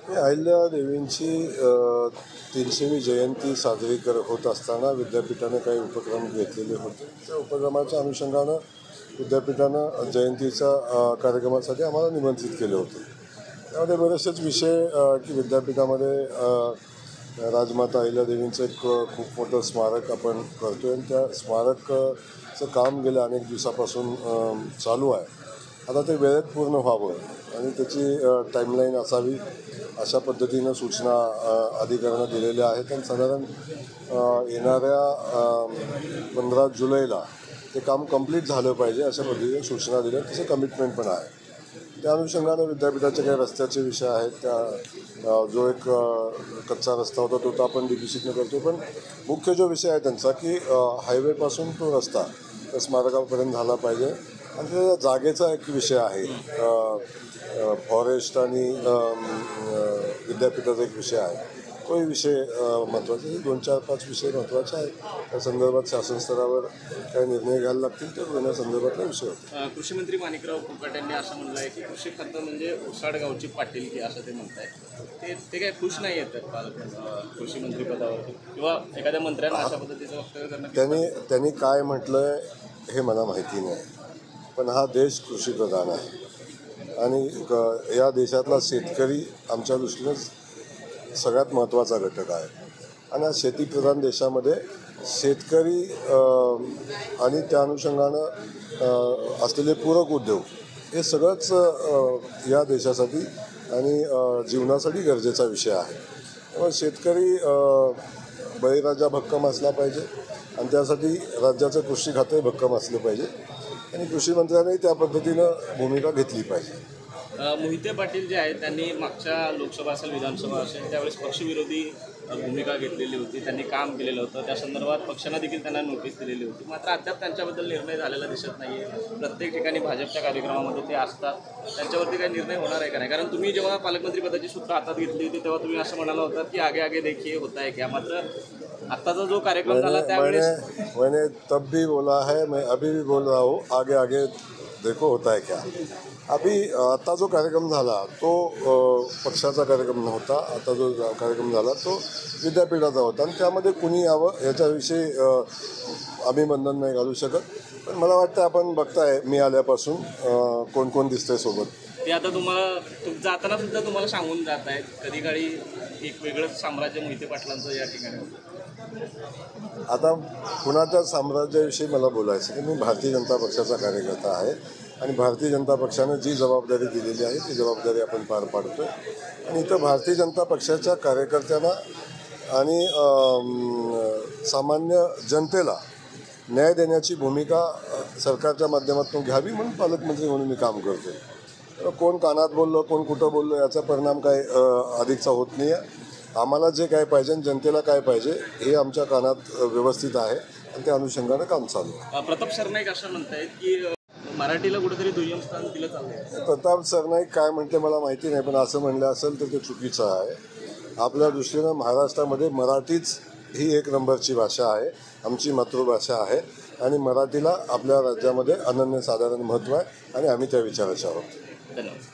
अहिल्या देवींची 300वी जयंती साजरी होत असताना विद्यापीठाने काही उपक्रम घेतलेले होते. त्या उपक्रमाच्या अनुषंगानं विद्यापीठानं जयंतीच्या कार्यक्रमासाठी आम्हाला निमंत्रित केले होते. त्यामध्ये बरेचसेच विषय की विद्यापीठामध्ये राजमाता अहिल्यादेवींचं एक खूप मोठं स्मारक आपण करतो आहे आणि त्या स्मारकचं काम गेल्या अनेक दिवसापासून चालू आहे. आता ते वेळेत पूर्ण व्हावं आणि त्याची टाईमलाईन असावी अशा पद्धतीनं सूचना अधिकाऱ्यांना दिलेल्या आहेत आणि साधारण येणाऱ्या 15 जुलैला ते काम कंप्लीट झालं पाहिजे अशा पद्धतीने सूचना दिल्या. तसं कमिटमेंट पण आहे. त्या अनुषंगानं विद्यापीठाचे काही रस्त्याचे विषय आहेत. त्या जो एक कच्चा रस्ता होता तो तर आपण डिफिसिटनं करतो, पण मुख्य जो विषय आहे त्यांचा की हायवेपासून तो रस्ता त्या स्मारकापर्यंत झाला पाहिजे आणि त्या जागेचा एक विषय आहे. फॉरेस्ट आणि विद्यापीठाचा एक विषय आहे. तोही विषय महत्त्वाचा आहे. 2-4-5 विषय महत्त्वाचे आहेत. त्या संदर्भात शासन स्तरावर काही निर्णय घ्यायला लागतील तर घेण्यासंदर्भातला विषय होता. कृषी मंत्री माणिकराव कोकाटे यांनी असं म्हणलं आहे की कृषी खातं म्हणजे उसाडगावची पाटीलकी असं ते म्हणत आहेत. ते काही खुश नाही आहेत कृषी मंत्री पदावर किंवा एखाद्या मंत्र्यांना अशा पद्धतीचं वक्तव्य करणं. त्यांनी काय म्हटलं आहे हे मला माहिती नाही, पण हा देश कृषीप्रधान आहे आणि या देशातला शेतकरी आमच्या दृष्टीनं सगळ्यात महत्त्वाचा घटक आहे. आणि आज शेतीप्रधान देशामध्ये शेतकरी आणि त्या अनुषंगानं असलेले पूरक उद्योग हे सगळंच या देशासाठी आणि जीवनासाठी गरजेचा विषय आहे. त्यामुळे शेतकरी बळीराजा भक्कम असला पाहिजे आणि त्यासाठी राज्याचं कृषी खातं भक्कम असलं पाहिजे आणि कृषी मंत्र्यांनी त्या पद्धतीनं भूमिका घेतली पाहिजे. मोहिते पाटील जे आहेत त्यांनी मागच्या लोकसभा असेल विधानसभा असेल त्यावेळेस पक्षविरोधी भूमिका घेतलेली होती. त्यांनी काम केलेलं होतं. त्या संदर्भात पक्षानं देखील त्यांना नोटीस दिलेली होती. मात्र अद्याप त्यांच्याबद्दल निर्णय झालेला दिसत नाही आहे. प्रत्येक ठिकाणी भाजपच्या कार्यक्रमामध्ये ते असतात. त्यांच्यावरती काही निर्णय होणार आहे का नाही? कारण तुम्ही जेव्हा पालकमंत्रीपदाची सूत्र हातात घेतली होती तेव्हा तुम्ही असं म्हणाला होता की आगे आगे देखिए होता है क्या. मात्र आत्ताचा जो कार्यक्रम झाला त्यावेळेस मैंने तब भी बोला है, मैं अभी भी बोल रहा हूँ, आगे आगे देखो होता है क्या. आता जो कार्यक्रम झाला तो पक्षाचा कार्यक्रम नव्हता. आता जो कार्यक्रम झाला तो विद्यापीठाचा होता आणि त्यामध्ये कुणी यावं याच्याविषयी आम्ही बंधन नाही घालू शकत. पण मला वाटतं आपण बघताय मी आल्यापासून कोण कोण दिसतंय सोबत. ते आता तुम्हाला जाताना सुद्धा तुम्हाला सांगून जात आहेत. कधी काळी एक वेगळंच साम्राज्य मोहिते पाटलांचं या ठिकाणी होतं. आता कुणाच्या साम्राज्याविषयी मला बोलायचं की मी भारतीय जनता पक्षाचा कार्यकर्ता आहे आणि भारतीय जनता पक्षानं जी जबाबदारी दिलेली आहे ती जबाबदारी आपण पार पाडतो आहे. आणि इथं भारतीय जनता पक्षाच्या कार्यकर्त्यांना आणि सामान्य जनतेला न्याय देण्याची भूमिका सरकारच्या माध्यमातून घ्यावी म्हणून पालकमंत्री म्हणून मी काम करतो. कोण कानात बोललं कोण कुठं बोललं याचा परिणाम काय अधिकचा होत नाही आहे. आम्हाला जे काय पाहिजे आणि जनतेला काय पाहिजे हे आमच्या कानात व्यवस्थित आहे आणि त्या अनुषंगानं काम चालू आहे. प्रताप सरनाईक असं म्हणतायत की मराठीला कुठेतरी दुय्यम स्थान दिलं चाललंय. प्रताप सरनाईक काय म्हणते मला माहिती नाही, पण असं म्हणलं असेल तर ते चुकीचं आहे. आपल्या दृष्टीनं महाराष्ट्रामध्ये मराठीच ही एक नंबरची भाषा आहे, आमची मातृभाषा आहे आणि मराठीला आपल्या राज्यामध्ये अनन्यसाधारण महत्त्व आहे आणि आम्ही त्या विचाराचे आहोत. धन्यवाद.